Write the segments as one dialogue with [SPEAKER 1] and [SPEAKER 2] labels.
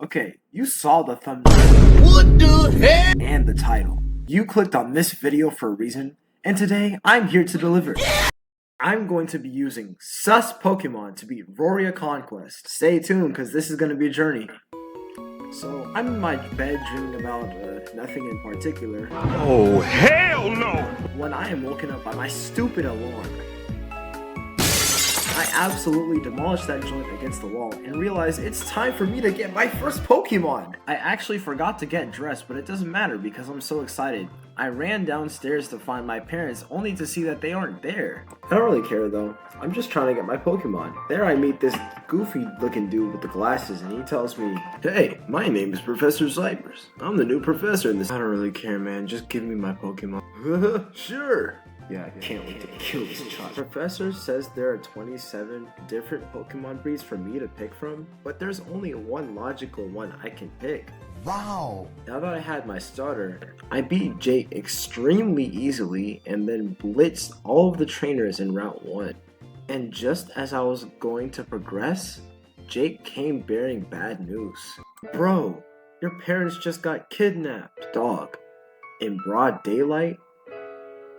[SPEAKER 1] Okay, you saw the thumbnail.
[SPEAKER 2] What the heck?
[SPEAKER 1] And the title. You clicked on this video for a reason, and today I'm here to deliver. I'm going to be using sus Pokemon to beat Roria Conquest. Stay tuned, because this is going to be a journey. So, I'm in my bed dreaming about nothing in particular.
[SPEAKER 2] Oh, hell no!
[SPEAKER 1] When I am woken up by my stupid alarm. I absolutely demolished that joint against the wall and realized it's time for me to get my first Pokemon! I actually forgot to get dressed, but it doesn't matter because I'm so excited. I ran downstairs to find my parents only to see that they aren't there. I don't really care though. I'm just trying to get my Pokemon. There I meet this goofy looking dude with the glasses and he tells me, "Hey, my name is Professor Cypress. I'm the new professor in this." I don't really care, man. Just give me my Pokemon. Sure. Yeah, I can't wait to kill this child. Professor says there are 27 different Pokemon breeds for me to pick from, but there's only one logical one I can pick.
[SPEAKER 2] Wow!
[SPEAKER 1] Now that I had my starter, I beat Jake extremely easily and then blitzed all of the trainers in Route 1. And just as I was going to progress, Jake came bearing bad news. Bro, your parents just got kidnapped. Dog, in broad daylight?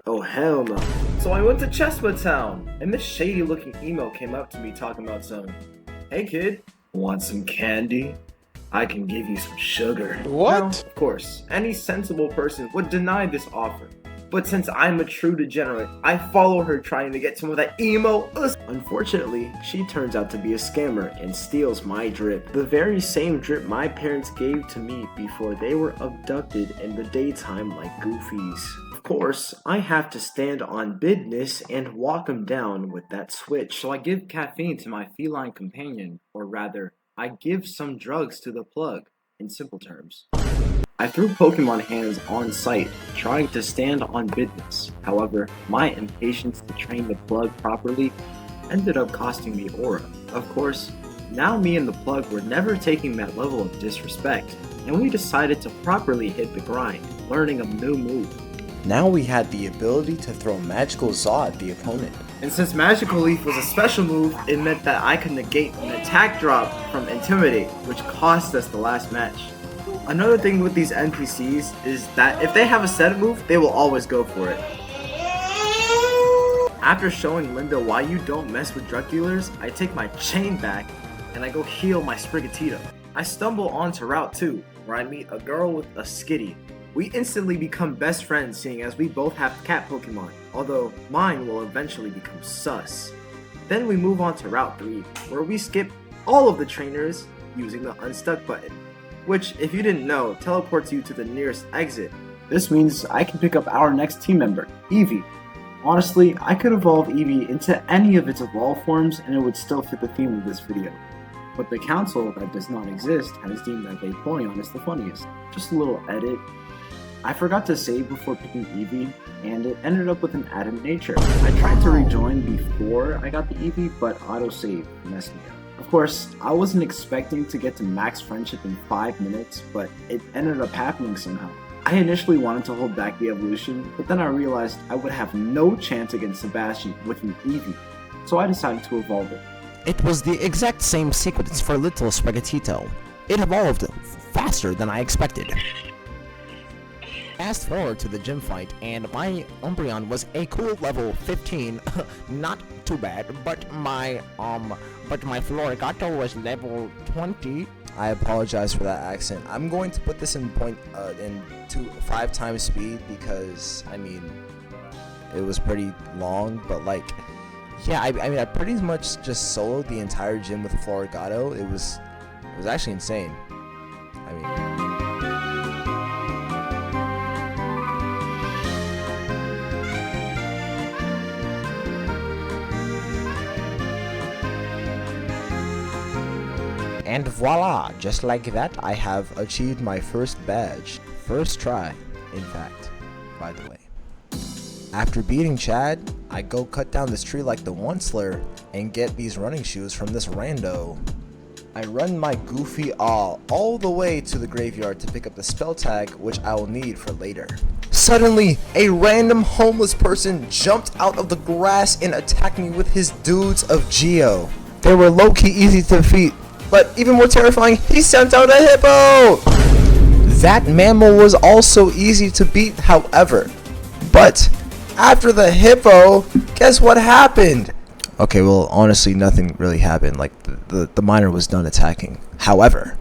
[SPEAKER 1] Oh hell no. So I went to Chestnut Town, and this shady looking emo came up to me talking about some, "Hey kid, want some candy? I can give you some sugar."
[SPEAKER 2] What?
[SPEAKER 1] Now, of course, any sensible person would deny this offer. But since I'm a true degenerate, I follow her trying to get some of that emo. Unfortunately, she turns out to be a scammer and steals my drip. The very same drip my parents gave to me before they were abducted in the daytime like goofies. Of course, I have to stand on business and walk them down with that switch. So I give caffeine to my feline companion, or rather, I give some drugs to the plug, in simple terms. I threw Pokemon hands on sight, trying to stand on business. However, my impatience to train the plug properly ended up costing me aura. Of course, now me and the plug were never taking that level of disrespect, and we decided to properly hit the grind, learning a new move.
[SPEAKER 3] Now we had the ability to throw Magical Zaw at the opponent.
[SPEAKER 1] And since Magical Leaf was a special move, it meant that I could negate an attack drop from Intimidate, which cost us the last match. Another thing with these NPCs is that if they have a set move, they will always go for it. After showing Linda why you don't mess with drug dealers, I take my chain back and I go heal my Sprigatito. I stumble onto Route 2, where I meet a girl with a Skitty. We instantly become best friends seeing as we both have cat Pokemon, although mine will eventually become sus. Then we move on to Route 3, where we skip all of the trainers using the unstuck button, which, if you didn't know, teleports you to the nearest exit. This means I can pick up our next team member, Eevee. Honestly, I could evolve Eevee into any of its evolved forms and it would still fit the theme of this video. But the council that does not exist has deemed that Vaporeon is the funniest. Just a little edit. I forgot to save before picking Eevee, and it ended up with an Adam Nature. I tried to rejoin before I got the Eevee, but autosave messed me up. Of course, I wasn't expecting to get to max friendship in 5 minutes, but it ended up happening somehow. I initially wanted to hold back the evolution, but then I realized I would have no chance against Sebastian with an Eevee, so I decided to evolve it.
[SPEAKER 4] It was the exact same sequence for Little Sprigatito. It evolved faster than I expected. Fast forward to the gym fight, and my Umbreon was a cool level 15, not too bad, but my Florigato was level 20.
[SPEAKER 3] I apologize for that accent. I'm going to put this in 5 times speed because, I mean, it was pretty long, but like, yeah, I pretty much just soloed the entire gym with Florigato. It was actually insane. I mean...
[SPEAKER 4] And voila, just like that, I have achieved my first badge. First try, in fact, by the way. After beating Chad, I go cut down this tree like the Onceler and get these running shoes from this rando. I run my goofy all the way to the graveyard to pick up the spell tag, which I will need for later. Suddenly, a random homeless person jumped out of the grass and attacked me with his dudes of Geo. They were low-key easy to defeat.
[SPEAKER 3] But even more terrifying, he sent out a hippo! That mammal was also easy to beat, however. But after the hippo, guess what happened? Okay, well, honestly, nothing really happened. Like, the miner was done attacking. However,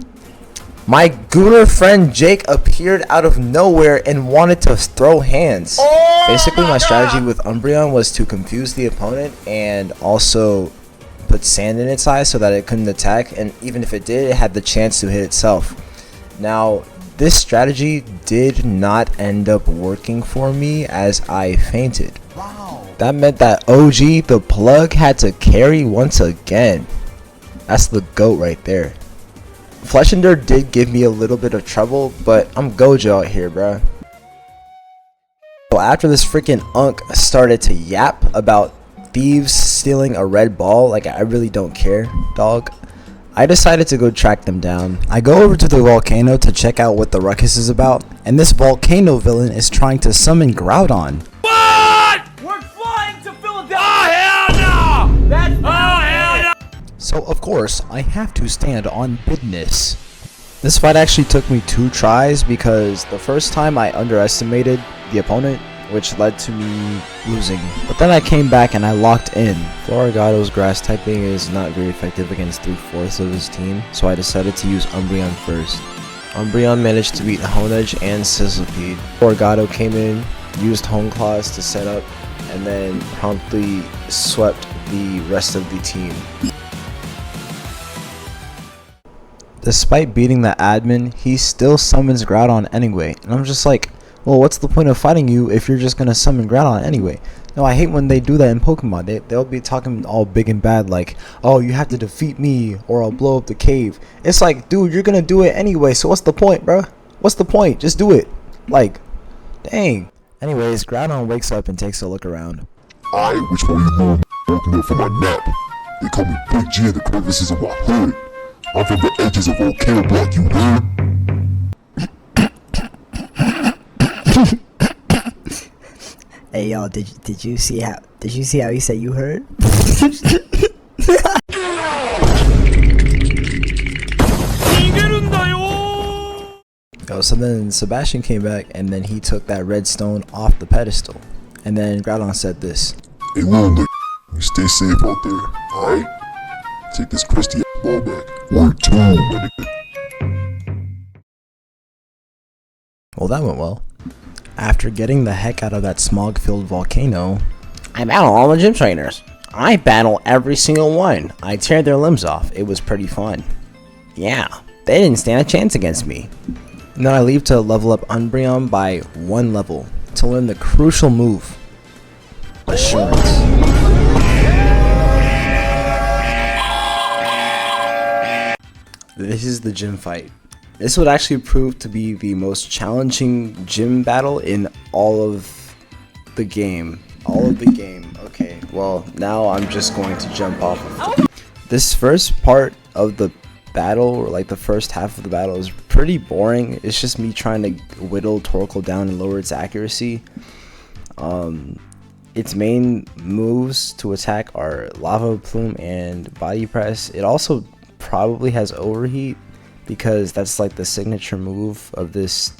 [SPEAKER 3] my gooner friend Jake appeared out of nowhere and wanted to throw hands. Basically, my strategy with Umbreon was to confuse the opponent and also put sand in its eyes so that it couldn't attack, and even if it did, it had the chance to hit itself. Now, this strategy did not end up working for me as I fainted.
[SPEAKER 2] Wow.
[SPEAKER 3] That meant that OG, the plug, had to carry once again. That's the GOAT right there. Flesh and Dirt did give me a little bit of trouble, but I'm Gojo out here, bruh. So after this freaking unk started to yap about thieves stealing a red ball, like, I really don't care, dog, I decided to go track them down.
[SPEAKER 4] I go over to the volcano to check out what the ruckus is about, and this volcano villain is trying to summon Groudon.
[SPEAKER 5] We're flying to Philadelphia! Oh, hell no! That's hell no!
[SPEAKER 4] So of course, I have to stand on business. This fight actually took me 2 tries because the first time I underestimated the opponent, which led to me losing. But then I came back and I locked in. Florigado's grass typing is not very effective against 3/4 of his team, so I decided to use Umbreon first. Umbreon managed to beat Honedge and Sizzlipede. Florigado came in, used Hone Claws to set up, and then promptly swept the rest of the team. Despite beating the admin, he still summons Groudon anyway, and I'm just like, well, what's the point of fighting you if you're just gonna summon Groudon anyway? No, I hate when they do that in Pokemon. They'll be talking all big and bad like, oh, you have to defeat me or I'll blow up the cave. It's like, dude, you're gonna do it anyway, so what's the point, bruh? What's the point? Just do it. Like, dang. Anyways, Groudon wakes up and takes a look around.
[SPEAKER 6] Which one of you woken up from my nap? They call me Big G in the crevices of my hood. I'm from the edges of Volcano Block, you heard?
[SPEAKER 7] Hey yo, did you see how he said you heard?
[SPEAKER 4] Yo, so then Sebastian came back and then he took that red stone off the pedestal. And then Groudon said this.
[SPEAKER 6] Hey, little nigga, you stay safe out there, alright? Take this crusty ass ball back. Word 2, my nigga.
[SPEAKER 4] Well, that went well. After getting the heck out of that smog-filled volcano,
[SPEAKER 3] I battle all the gym trainers. I battle every single one. I tear their limbs off. It was pretty fun. Yeah, they didn't stand a chance against me.
[SPEAKER 4] and then I leave to level up Umbreon by 1 level to learn the crucial move, Assurance. This is the gym fight. This would actually prove to be the most challenging gym battle in all of the game. Okay, well, now I'm just going to jump off of it. This first part of the battle, or like the first half of the battle, is pretty boring. It's just me trying to whittle Torkoal down and lower its accuracy. Its main moves to attack are Lava Plume and Body Press. It also probably has Overheat, because that's like the signature move of this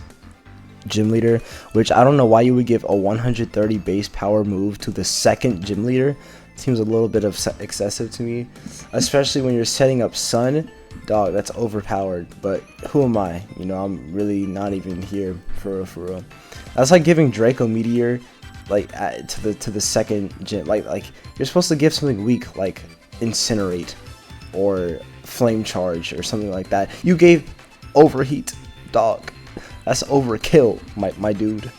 [SPEAKER 4] gym leader, which I don't know why you would give a 130 base power move to the second gym leader. Seems a little bit of excessive to me, especially when you're setting up Sun. Dog, that's overpowered, but who am I? You know, I'm really not even here for real. That's like giving Draco Meteor like to the second gym. Like you're supposed to give something weak like Incinerate or Flame Charge or something like that. You gave Overheat, dog. That's overkill, my dude.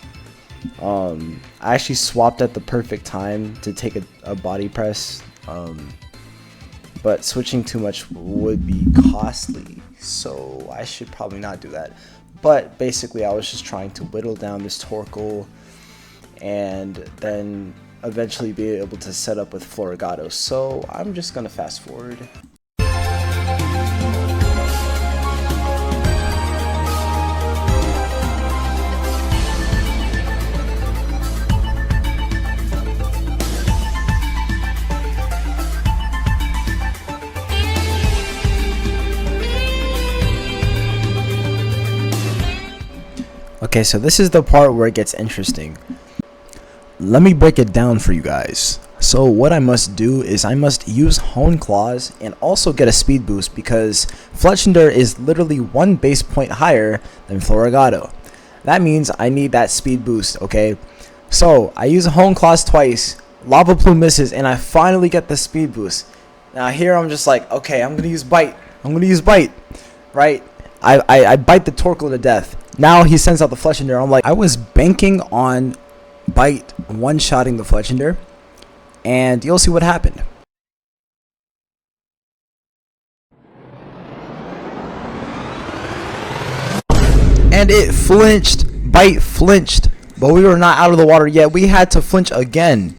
[SPEAKER 4] I actually swapped at the perfect time to take a Body Press, but switching too much would be costly, so I should probably not do that. But basically, I was just trying to whittle down this Torkoal and then eventually be able to set up with Florigado. So I'm just gonna fast forward. Okay, so this is the part where it gets interesting. Let me break it down for you guys. So what I must do is I must use Hone Claws and also get a speed boost because Fletchender is literally 1 base point higher than Floragato. That means I need that speed boost, okay? So I use Hone Claws twice, Lava Plume misses, and I finally get the speed boost. Now here I'm just like, okay, I'm gonna use Bite. Right? I bite the Torkoal to death. Now he sends out the Fletchender. I'm like, I was banking on Bite one-shotting the Fletchender, and you'll see what happened. And it flinched. Bite flinched. But we were not out of the water yet. We had to flinch again.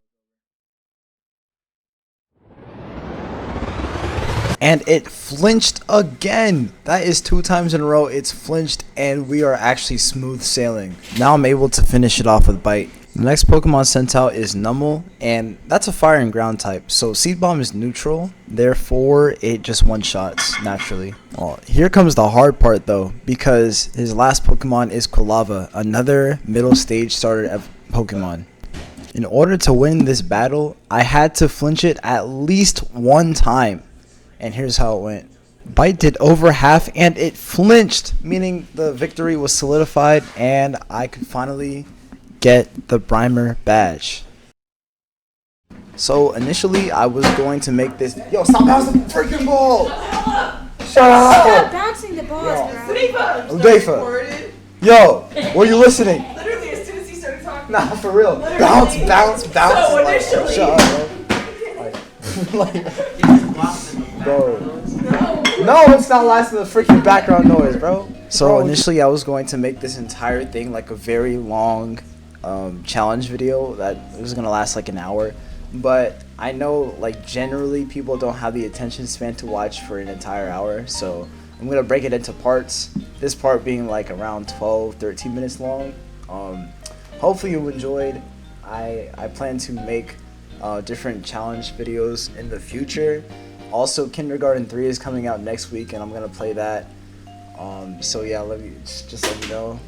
[SPEAKER 4] And it flinched again. That is 2 times in a row. It's flinched and we are actually smooth sailing. Now I'm able to finish it off with Bite. The next Pokemon sent out is Numel, and that's a fire and ground type. So Seed Bomb is neutral, therefore it just one-shots naturally. Oh, here comes the hard part though, because his last Pokemon is Quilava, another middle stage starter Pokemon. In order to win this battle, I had to flinch it at least 1 time. And here's how it went. Bite did over half and it flinched, meaning the victory was solidified and I could finally get the Brimer badge. So initially I was going to make this. Yo, stop bouncing the freaking ball! Shut
[SPEAKER 8] Stop
[SPEAKER 4] up!
[SPEAKER 8] bouncing the balls, bro.
[SPEAKER 4] Udefa! Yo, were you listening?
[SPEAKER 9] Literally, as soon as he started talking.
[SPEAKER 4] Nah, for real.
[SPEAKER 9] Literally.
[SPEAKER 4] Bounce.
[SPEAKER 9] So
[SPEAKER 4] Like,
[SPEAKER 9] initially.
[SPEAKER 4] shut up, bro. Bro. No, it's not lasting the freaking background noise, bro. So initially I was going to make this entire thing like a very long challenge video that was gonna last like an hour, but I know like generally people don't have the attention span to watch for an entire hour, so I'm gonna break it into parts, this part being like around 12-13 minutes long. Hopefully you enjoyed. I plan to make different challenge videos in the future. Also, Kindergarten 3 is coming out next week and I'm gonna play that. So yeah, let me just let me know.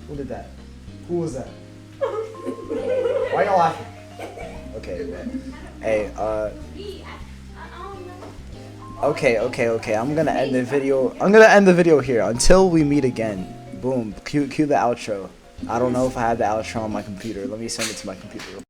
[SPEAKER 4] Who did that? Who was that? Why y'all laughing? Okay, man. Hey, okay. I'm gonna end the video here until we meet again. Boom. Cue the outro. I don't know if I have the outro on my computer. Let me send it to my computer.